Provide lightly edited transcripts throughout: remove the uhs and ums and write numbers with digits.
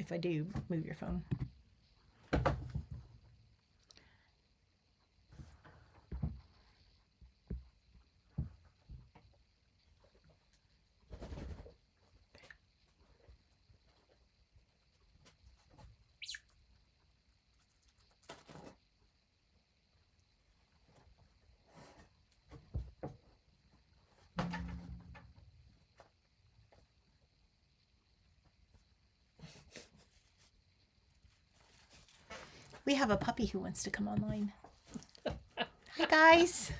if I do, move your phone. We have a puppy who wants to come online. Hi, guys.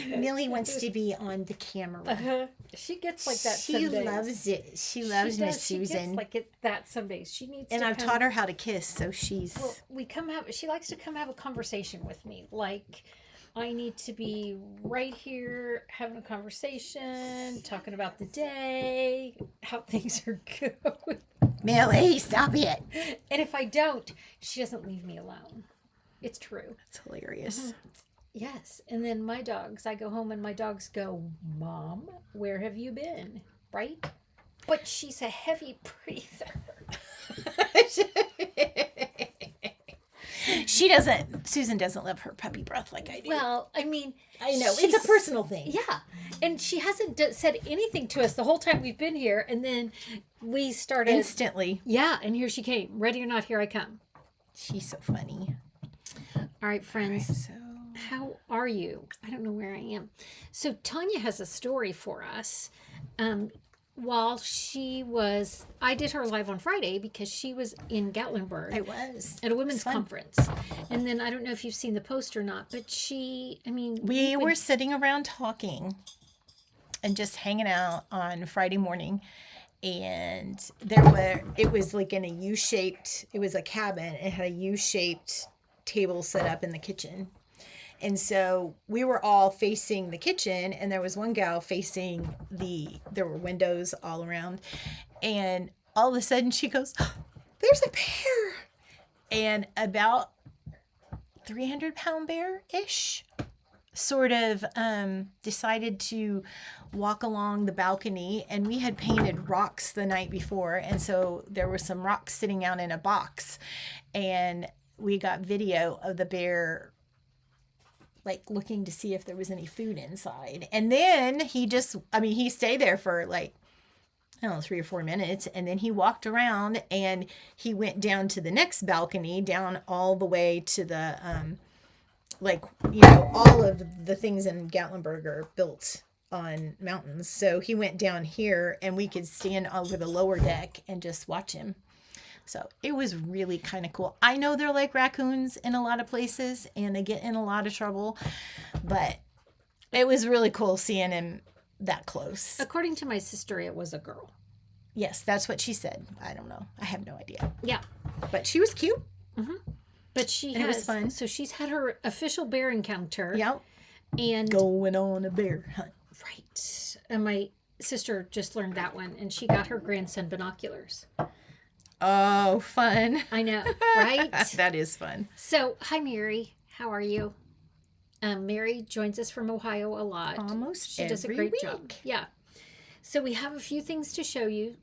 Millie wants to be on the camera. She gets like that She some days. loves it. She loves Miss She Susan. gets like that some days. She needs And to I've come, taught her how to kiss, so she's... Well, she likes to come have a conversation with me. Like, I need to be right here having a conversation, talking about the day, how things are going. Millie, stop it. And if I don't, she doesn't leave me alone. It's true. That's hilarious. Yes. And then my dogs, I go home and my dogs go, Mom, where have you been? Right? But she's a heavy breather. Susan doesn't love her puppy breath like I do. Well, I mean, I know. It's a personal thing. Yeah. And she hasn't said anything to us the whole time we've been here. And then we started. Instantly. Yeah. And here she came. Ready or not, here I come. She's so funny. All right, friends. All right, so... How are you? I don't know where I am. So Tanya has a story for us. While I did her live on Friday because she was in Gatlinburg. I was. At a women's conference. And then I don't know if you've seen the post or not, but we were sitting around talking and just hanging out on Friday morning. And it was like in a U-shaped, it was a cabin. It had a U-shaped table set up in the kitchen. And so we were all facing the kitchen, and there was one gal facing there were windows all around. And all of a sudden she goes, oh, there's a bear. And about 300-pound bear-ish sort of decided to walk along the balcony. And we had painted rocks the night before. And so there were some rocks sitting out in a box. And we got video of the bear like looking to see if there was any food inside. And then he stayed there for like, I don't know, 3 or 4 minutes. And then he walked around and he went down to the next balcony, down all the way to the, all of the things in Gatlinburg are built on mountains. So he went down here and we could stand over the lower deck and just watch him. So it was really kind of cool. I know they're like raccoons in a lot of places and they get in a lot of trouble, but it was really cool seeing him that close. According to my sister, it was a girl. Yes, that's what she said. I don't know. I have no idea. Yeah. But she was cute. Mm-hmm. But it was fun. So she's had her official bear encounter. Yep. And going on a bear hunt. Right. And my sister just learned that one and she got her grandson binoculars. Oh, fun. I know, right? That is fun. So, hi, Mary. How are you? Mary joins us from Ohio a lot. Almost She does a great job. Yeah. So, we have a few things to show you.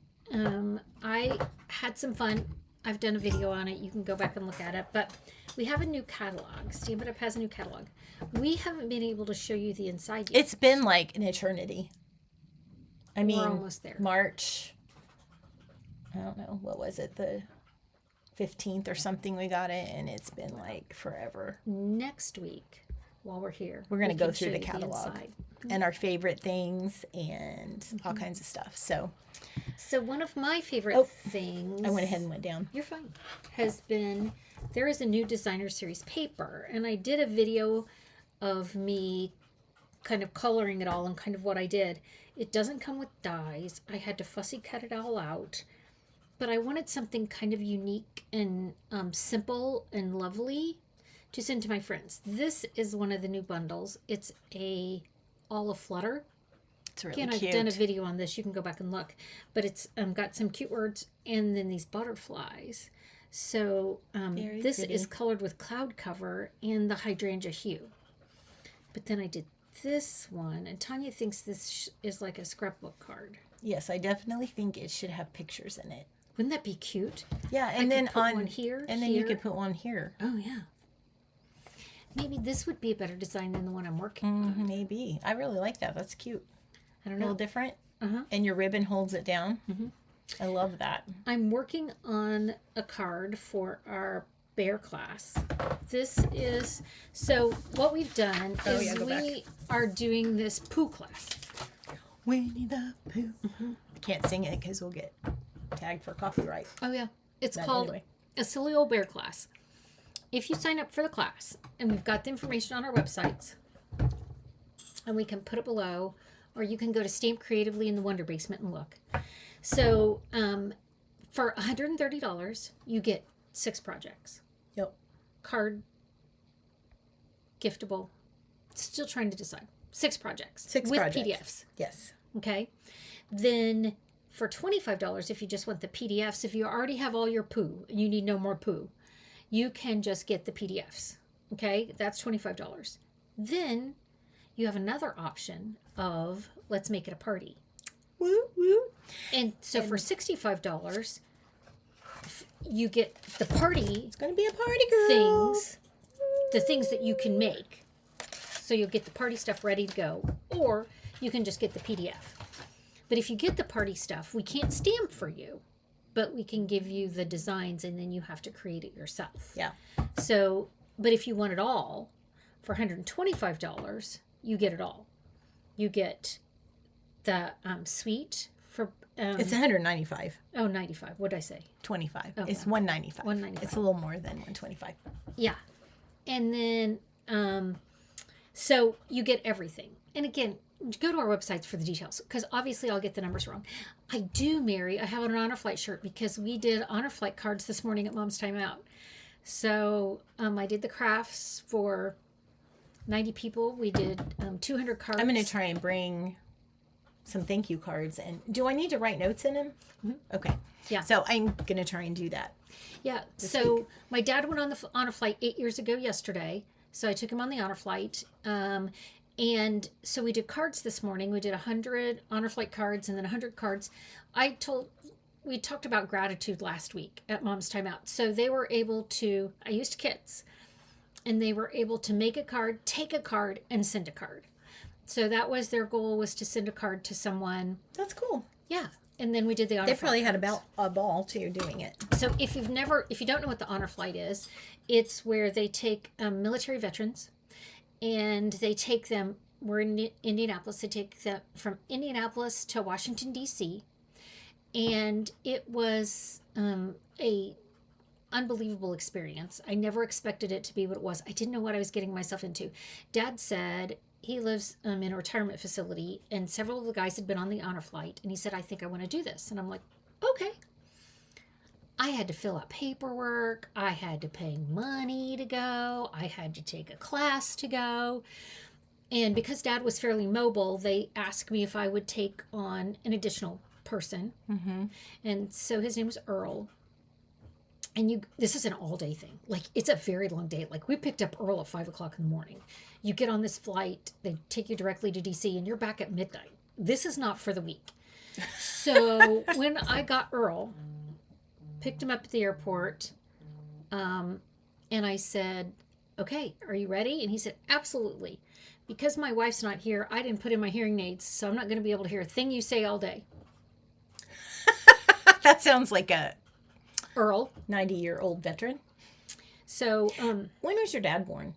I had some fun. I've done a video on it. You can go back and look at it. But we have a new catalog. Stand It Up has a new catalog. We haven't been able to show you the inside yet. It's been like an eternity. We're almost there. March... I don't know, what was it, the 15th or something we got it, and it's been like forever. Next week, while we're here, we're going to go through the catalog and our favorite things and all kinds of stuff. So one of my favorite things... I went ahead and went down. You're fine. Has been, there is a new designer series paper, and I did a video of me kind of coloring it all and kind of what I did. It doesn't come with dies. I had to fussy cut it all out. But I wanted something kind of unique and simple and lovely to send to my friends. This is one of the new bundles. It's a olive flutter. It's really cute. I've done a video on this. You can go back and look. But it's got some cute words and then these butterflies. So this is colored with cloud cover and the hydrangea hue. But then I did this one, and Tanya thinks this is like a scrapbook card. Yes, I definitely think it should have pictures in it. Wouldn't that be cute? Yeah, I and could then put one here, and then you here. could put one here. Oh yeah. Maybe this would be a better design than the one I'm working on. Maybe. I really like that. That's cute. I don't A little know. different. Uh-huh. And your ribbon holds it down. I love that. I'm working on a card for our bear class. This is, so what we've done Oh, is yeah, go back. we are doing this Pooh class. Winnie the Pooh. I can't sing it because we'll get tagged for copyright. Oh yeah. It's But called anyway. a Silly Old Bear class. If you sign up for the class, and we've got the information on our websites, and we can put it below, or you can go to Stamp Creatively in the Wonder Basement and look. So for $130, you get 6 projects. Yep. Card, giftable, still trying to decide. 6 projects. 6 with projects. PDFs. Yes. Okay. Then for $25, if you just want the PDFs, if you already have all your poo and you need no more poo, you can just get the PDFs. Okay. That's $25. Then you have another option of let's make it a party. Woo woo. And so for $65, you get the party It's gonna be a party girl. things, the things that you can make. So you'll get the party stuff ready to go, or you can just get the PDF. But if you get the party stuff, we can't stamp for you, but we can give you the designs and then you have to create it yourself. Yeah. So, but if you want it all for $125, you get it all. You get the suite for It's 195. oh 95. What did I say? 25. Okay. It's 195. 195. It's a little more than 125. Yeah. And then so you get everything. And again, go to our websites for the details because obviously I'll get the numbers wrong. I do, Mary. I have an Honor Flight shirt because we did Honor Flight cards this morning at Mom's Time Out. So I did the crafts for 90 people. We did 200 cards. I'm going to try and bring some thank you cards. And do I need to write notes in them? Okay. Yeah. So I'm going to try and do that. Yeah. So my dad went on the Honor Flight 8 years ago yesterday. So I took him on the Honor Flight. And so we did cards this morning. We did 100 Honor Flight cards and then 100 cards. We talked about gratitude last week at Mom's Time Out. So they were able to, I used kits, and they were able to make a card, take a card, and send a card. So that was their goal, was to send a card to someone. That's cool. Yeah. And then we did the Honor They Flight probably had cards. a ball too doing it. So if you don't know what the Honor Flight is, it's where they take military veterans and they take them, we're in Indianapolis, they take them from Indianapolis to Washington, D.C. And it was a unbelievable experience. I never expected it to be what it was. I didn't know what I was getting myself into. Dad said he lives in a retirement facility and several of the guys had been on the Honor Flight. And he said, I think I want to do this. And I'm like, okay. I had to fill out paperwork. I had to pay money to go. I had to take a class to go. And because Dad was fairly mobile, they asked me if I would take on an additional person. And so his name was Earl. And this is an all-day thing. Like, it's a very long day. Like, we picked up Earl at 5 o'clock in the morning. You get on this flight, they take you directly to D.C., and you're back at midnight. This is not for the weak. So when I got Earl, picked him up at the airport, and I said, okay, are you ready? And he said, absolutely. Because my wife's not here, I didn't put in my hearing aids, so I'm not going to be able to hear a thing you say all day. That sounds like a Earl. 90-year-old veteran. So, When was your dad born?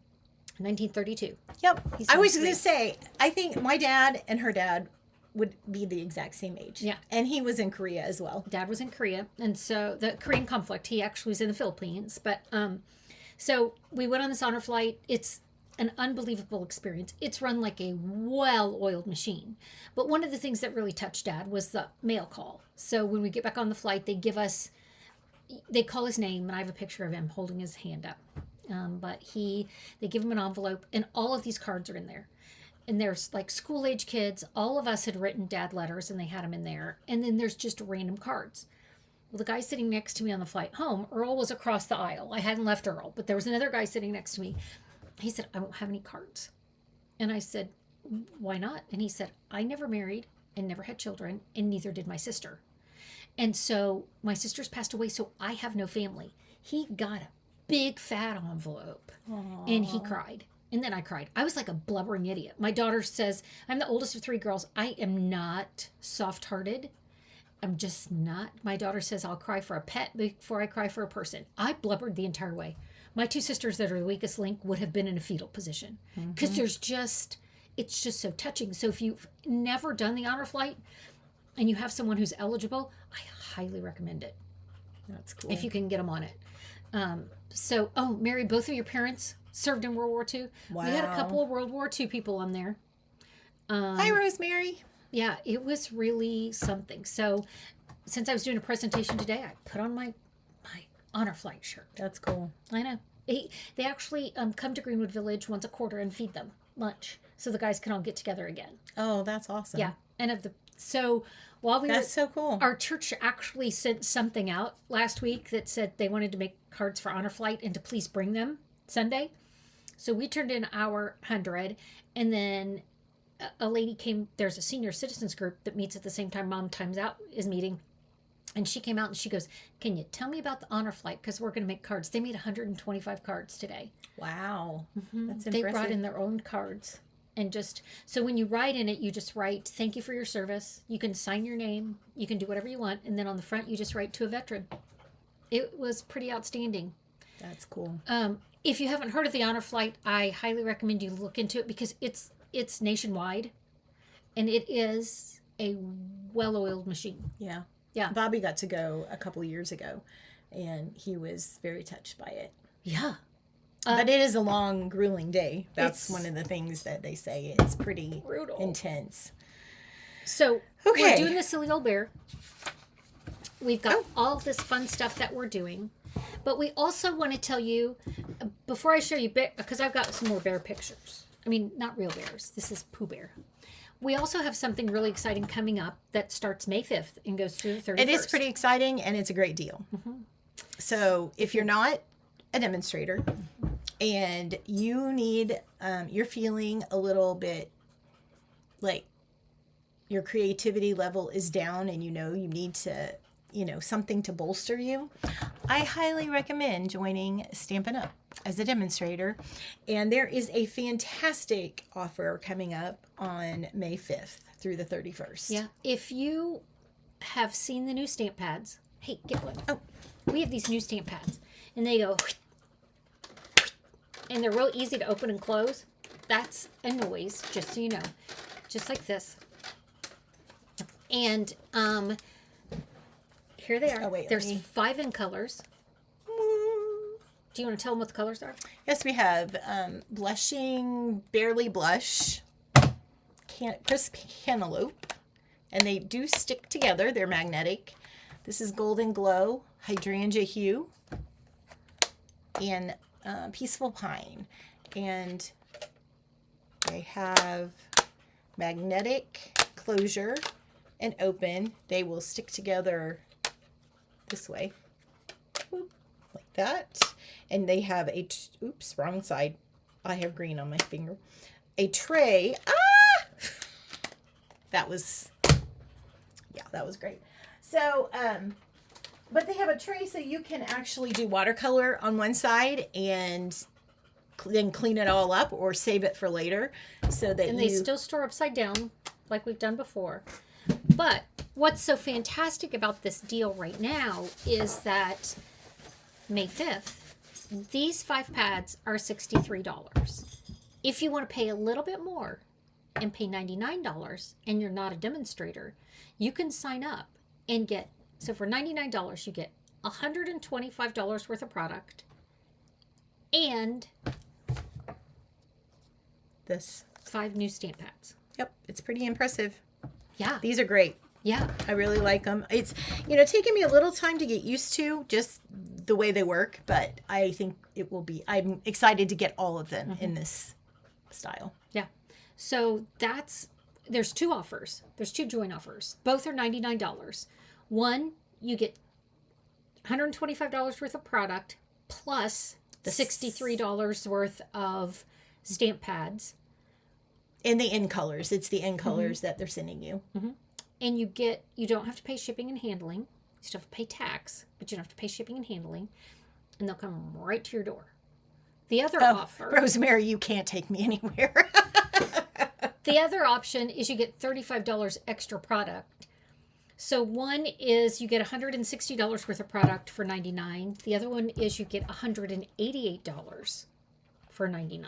1932. Yep. I was going sweet. to say, I think my dad and her dad would be the exact same age. Yeah. And he was in Korea as well. Dad was in Korea, and so the Korean conflict, he actually was in the Philippines. But so we went on this Honor Flight. It's an unbelievable experience. It's run like a well-oiled machine. But one of the things that really touched Dad was the mail call. So when we get back on the flight, they call his name, and I have a picture of him holding his hand up. But they give him an envelope, and all of these cards are in there. And there's like school-age kids. All of us had written Dad letters, and they had them in there. And then there's just random cards. Well, the guy sitting next to me on the flight home, Earl was across the aisle. I hadn't left Earl, but there was another guy sitting next to me. He said, I won't have any cards. And I said, why not? And he said, I never married and never had children, and neither did my sister. And so my sister's passed away, so I have no family. He got a big fat envelope and he cried. And then I cried. I was like a blubbering idiot. My daughter says, I'm the oldest of 3 girls. I am not soft hearted. I'm just not. My daughter says, I'll cry for a pet before I cry for a person. I blubbered the entire way. My 2 sisters that are the weakest link would have been in a fetal position because it's just so touching. So if you've never done the honor flight and you have someone who's eligible, I highly recommend it. That's cool. If you can get them on it. Mary, both of your parents served in World War II. Wow. We had a couple of World War II people on there. Hi, Rosemary. Yeah, it was really something. So since I was doing a presentation today, I put on my honor flight shirt. That's cool. I know. They actually come to Greenwood Village once a quarter and feed them lunch so the guys can all get together again. Oh, that's awesome. Yeah. And while we That's so cool. our church actually sent something out last week that said they wanted to make cards for honor flight and to please bring them Sunday. So we turned in our 100, and then a lady came. There's a senior citizens group that meets at the same time Mom Times Out is meeting. And she came out and she goes, can you tell me about the honor flight? Because we're going to make cards. They made 125 cards today. Wow. That's They impressive. brought in their own cards. And so when you write in it, you just write, thank you for your service. You can sign your name. You can do whatever you want. And then on the front, you just write to a veteran. It was pretty outstanding. That's cool. If you haven't heard of the honor flight, I highly recommend you look into it because it's nationwide. And it is a well-oiled machine. Yeah. Yeah. Bobby got to go a couple years ago, and he was very touched by it. Yeah. But it is a long, grueling day. That's It's- one of the things that they say. It's pretty Brutal. intense. So Okay. we're doing the silly old bear. We've got all this fun stuff that we're doing. But we also want to tell you, before I show you, because I've got some more bear pictures. I mean, not real bears. This is Pooh Bear. We also have something really exciting coming up that starts May 5th and goes through the 31st. It is pretty exciting, and it's a great deal. So if you're not a demonstrator and you need, you're feeling a little bit like your creativity level is down and you need to, something to bolster you, I highly recommend joining Stampin' Up! As a demonstrator. And there is a fantastic offer coming up on May 5th through the 31st. Yeah. If you have seen the new stamp pads, hey, get one. Oh. We have these new stamp pads, and they go, and they're real easy to open and close. That's a noise, just so you know. Just like this. And here they are. Oh, wait, There's let me- 5 in colors. Do you want to tell them what the colors are? Yes, we have Blushing Barely Blush, Crisp Cantaloupe, and they do stick together. They're magnetic. This is Golden Glow, Hydrangea Hue, and Peaceful Pine. And they have magnetic closure and open. They will stick together this way, like that. And they have oops, wrong side. I have green on my finger. A tray. That was great. So, but they have a tray so you can actually do watercolor on one side and then clean it all up or save it for later so that And they still store upside down like we've done before. But what's so fantastic about this deal right now is that May 5th, these 5 pads are $63. If you want to pay a little bit more and pay $99 and you're not a demonstrator, you can sign up and get, so for $99 you get $125 worth of product and this. 5 new stamp pads. Yep, it's pretty impressive. Yeah. These are great. Yeah. I really like them. It's, taking me a little time to get used to just the way they work, but I think it will be, I'm excited to get all of them in this style. Yeah. So there's 2 offers. There's 2 joint offers. Both are $99. One, you get $125 worth of product plus the $63 worth of stamp pads. And the end colors. It's the end colors that they're sending you. And you don't have to pay shipping and handling. You still have to pay tax, but you don't have to pay shipping and handling, and they'll come right to your door. The other offer, Rosemary, you can't take me anywhere. the other option is you get $35 extra product. So one is you get $160 worth of product for $99. The other one is you get $188 for $99.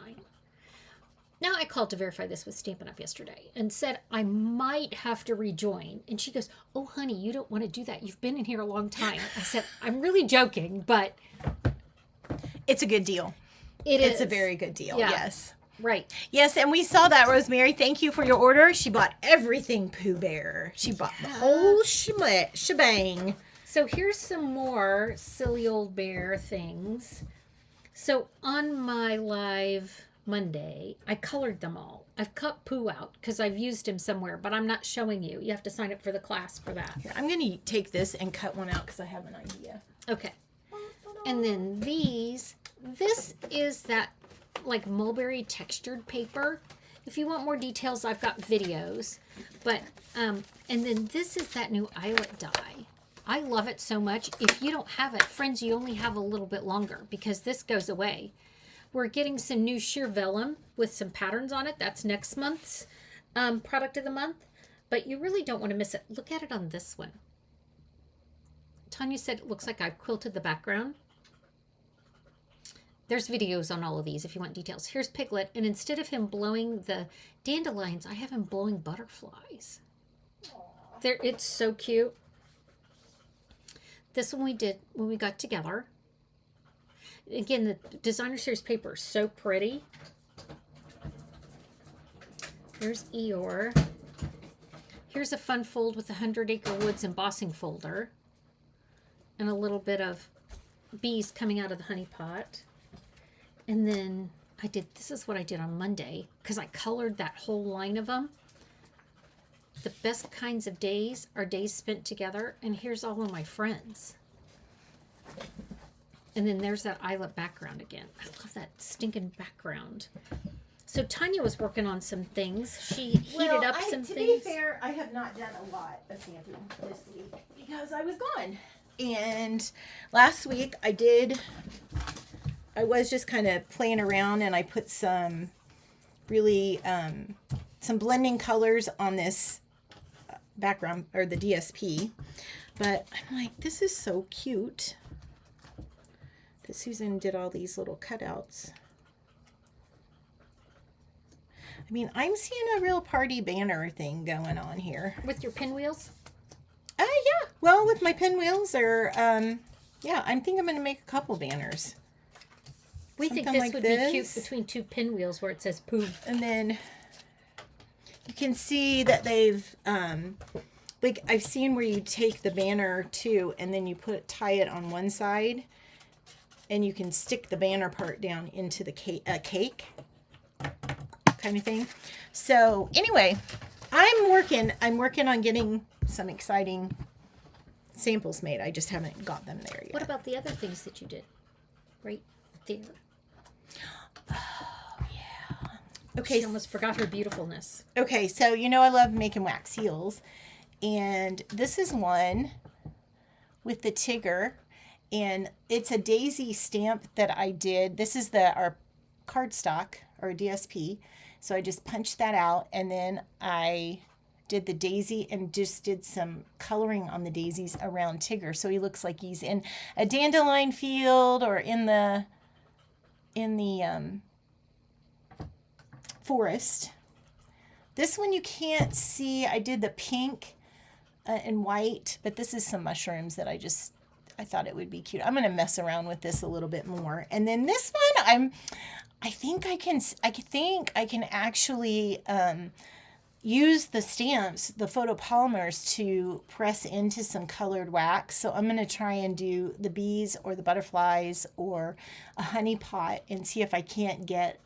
Now I called to verify this with Stampin' Up! Yesterday and said I might have to rejoin. And she goes, "Oh, honey, you don't want to do that. You've been in here a long time." I said, "I'm really joking, but It's a good deal. It's a very good deal. Yeah. Yes. Right. Yes, and we saw that, Rosemary. Thank you for your order. She bought everything Pooh Bear. She bought the whole shebang. So here's some more silly old bear things. So on my live Monday, I colored them all. I've cut Pooh out because I've used him somewhere, but I'm not showing you. You have to sign up for the class for that. Here, I'm going to take this and cut one out because I have an idea. Okay. And then this is that like mulberry textured paper. If you want more details, I've got videos. But, and then this is that new eyelet die. I love it so much. If you don't have it, friends, you only have a little bit longer because this goes away. We're getting some new sheer vellum with some patterns on it. That's next month's product of the month. But you really don't want to miss it. Look at it on this one. Tanya said it looks like I've quilted the background. There's videos on all of these if you want details. Here's Piglet, and instead of him blowing the dandelions, I have him blowing butterflies. There, it's so cute. This one we did when we got together. Again, the designer series paper is so pretty. Here's Eeyore. Here's a fun fold with the 100 Acre Woods embossing folder. And a little bit of bees coming out of the honey pot. And then this is what I did on Monday, because I colored that whole line of them. The best kinds of days are days spent together, and here's all of my friends. And then there's that eyelet background again. I love that stinking background. So Tanya was working on some things. She heated up some things. To be fair, I have not done a lot of stamping this week because I was gone. And last week I was just kind of playing around, and I put some really, some blending colors on this background, or the DSP. But I'm like, this is so cute that Susan did all these little cutouts. I mean, I'm seeing a real party banner thing going on here. With your pinwheels? Yeah. Well, with my pinwheels, or, yeah, I think I'm going to make a couple banners. We think Something this like would be cute between two pinwheels where it says Pooh. And then you can see that they've, like, I've seen where you take the banner too, and then you tie it on one side, and you can stick the banner part down into the cake kind of thing. So anyway, I'm working on getting some exciting samples made. I just haven't got them there yet. What about the other things that you did? Right there. Oh, yeah. Okay. She almost forgot her beautifulness. Okay, so you know I love making wax seals. And this is one with the Tigger. And it's a daisy stamp that I did. This is our cardstock, or DSP. So I just punched that out, and then I did the daisy and just did some coloring on the daisies around Tigger. So he looks like he's in a dandelion field or in the forest. This one you can't see. I did the pink and white, but this is some mushrooms that I thought it would be cute. I'm going to mess around with this a little bit more. And then this one, I think I can actually use the stamps, the photopolymers, to press into some colored wax. So I'm going to try and do the bees or the butterflies or a honey pot and see if I can't get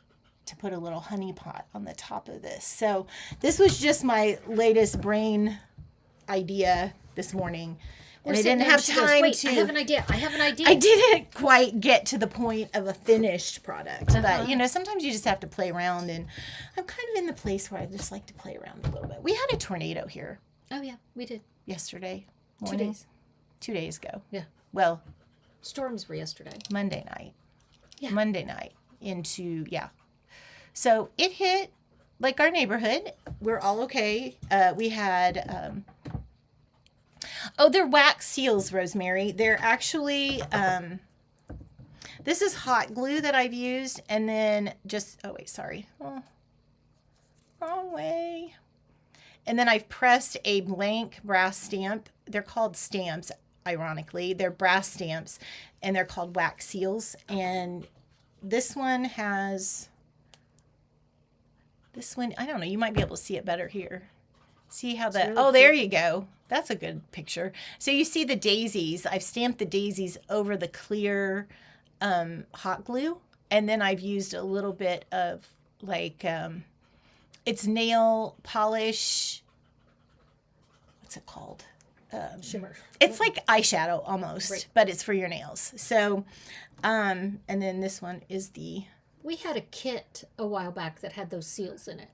to put a little honey pot on the top of this. So this was just my latest brain idea this morning. And I didn't have time to... I have an idea. I didn't quite get to the point of a finished product. But, you know, sometimes you just have to play around. And I'm kind of in the place where I just like to play around a little bit. We had a tornado here. Oh, yeah, we did. Yesterday morning. 2 days. 2 days ago. Yeah. Well, Storms were yesterday. Monday night. Yeah. Monday night into, yeah. So it hit like our neighborhood. We're all okay. We had, they're wax seals, Rosemary. They're actually, this is hot glue that I've used. And then just, oh, wait, sorry. Oh, wrong way. And then I've pressed a blank brass stamp. They're called stamps, ironically. They're brass stamps, and they're called wax seals. And this one, I don't know, you might be able to see it better here. See how that, really there you go. That's a good picture. So you see the daisies. I've stamped the daisies over the clear hot glue. And then I've used a little bit of like, it's nail polish. What's it called? Shimmer. It's like eyeshadow almost, Right. but it's for your nails. So, and then this one is We had a kit a while back that had those seals in it.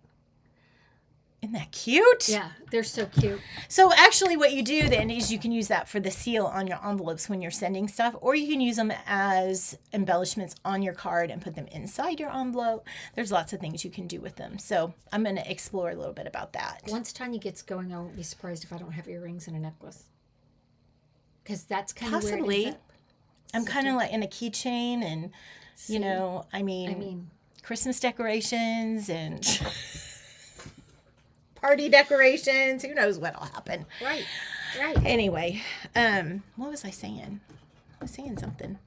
isn't that cute? Yeah, they're so cute. So actually what you do then is you can use that for the seal on your envelopes when you're sending stuff, or you can use them as embellishments on your card and put them inside your envelope. There's lots of things you can do with them. So I'm going to explore a little bit about that. Once Tanya gets going, I won't be surprised if I don't have earrings and a necklace. Because that's kind of where it Possibly. ends up. I'm kind of like in a keychain and, See? you know, I mean, Christmas decorations and party decorations. Who knows what'll happen. right. Anyway, what was I saying? I was saying something.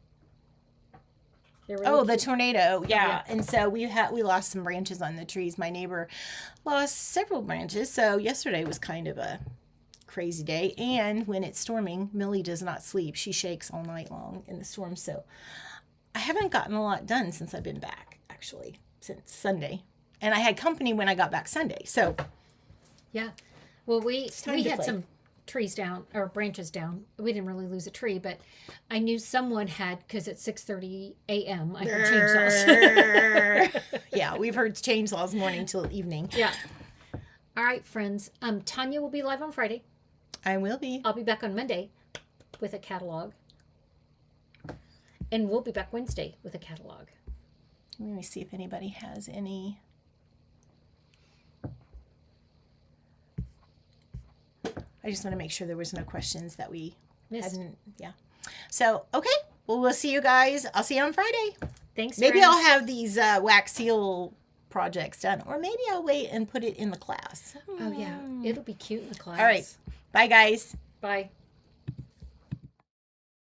They're really Oh, the cute. tornado. Yeah. Yeah. And so we lost some branches on the trees. My neighbor lost several branches. So yesterday was kind of a crazy day. And when it's storming, Millie does not sleep. She shakes all night long in the storm. So I haven't gotten a lot done since I've been back, actually, since Sunday. And I had company when I got back Sunday. So Yeah. Well, we time to had play. some trees down or branches down. We didn't really lose a tree, but I knew someone had because at 6:30 a.m. I heard chainsaws. Yeah, we've heard chainsaws morning till evening. Yeah. All right, friends. Tanya will be live on Friday. I will be. I'll be back on Monday with a catalog. And we'll be back Wednesday with a catalog. Let me see if anybody has any. I just want to make sure there was no questions that we Missed. hadn't. Yeah. So, okay. Well, we'll see you guys. I'll see you on Friday. Thanks, Maybe friends. I'll have these wax seal projects done. Or maybe I'll wait and put it in the class. Oh, yeah. It'll be cute in the class. All right. Bye, guys. Bye.